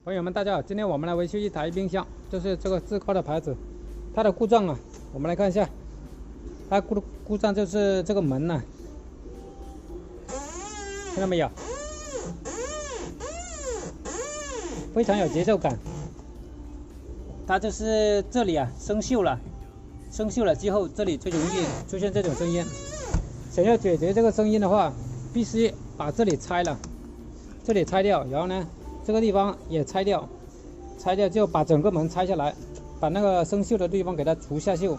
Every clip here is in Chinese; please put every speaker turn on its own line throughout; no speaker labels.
朋友们，大家好！今天我们来维修一台冰箱，就是这个志高的牌子。它的故障啊，我们来看一下，它故障就是这个门呐、看到没有？非常有节奏感。它就是这里啊生锈了之后，这里就容易出现这种声音。想要解决这个声音的话，必须把这里拆了，这里拆掉，然后呢，这个地方也拆掉就把整个门拆下来，把那个生锈的地方给它除下锈，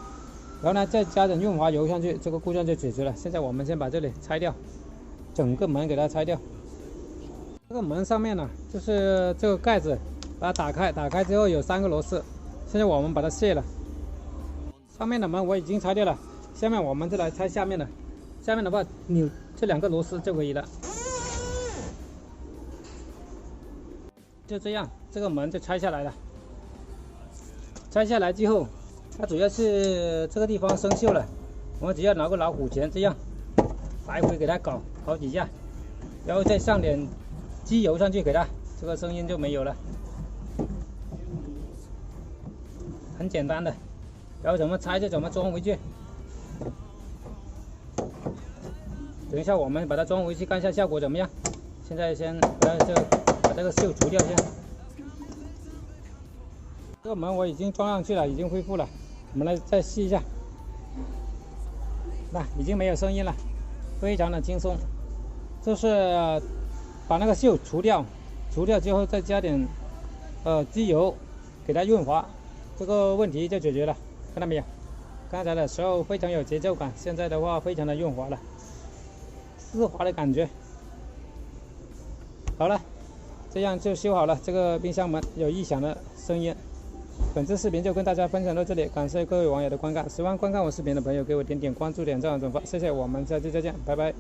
然后呢再加点润滑油上去，这个故障就解决了。现在我们先把这里拆掉，整个门给它拆掉。这个门上面呢，就是这个盖子，把它打开之后有3个螺丝，现在我们把它卸了。上面的门我已经拆掉了，下面我们就来拆下面的。下面的话扭这2个螺丝就可以了。就这样，这个门就拆下来了。拆下来之后，它主要是这个地方生锈了，我们只要拿个老虎钳这样来回给它搞好几下，然后再上点机油上去给它，这个声音就没有了。很简单的，然后怎么拆就怎么装回去。等一下我们把它装回去看一下效果怎么样。现在先把这个锈除掉先。这个门我已经装上去了，已经恢复了。我们来再试一下，那已经没有声音了，非常的轻松。就是把那个锈除掉之后再加点机油给它润滑，这个问题就解决了。看到没有？刚才的时候非常有节奏感，现在的话非常的润滑了，丝滑的感觉。好了，这样就修好了这个冰箱门有异响的声音。本次视频就跟大家分享到这里，感谢各位网友的观看。喜欢观看我视频的朋友，给我点点关注、点赞、转发，谢谢。我们下期再见，拜拜。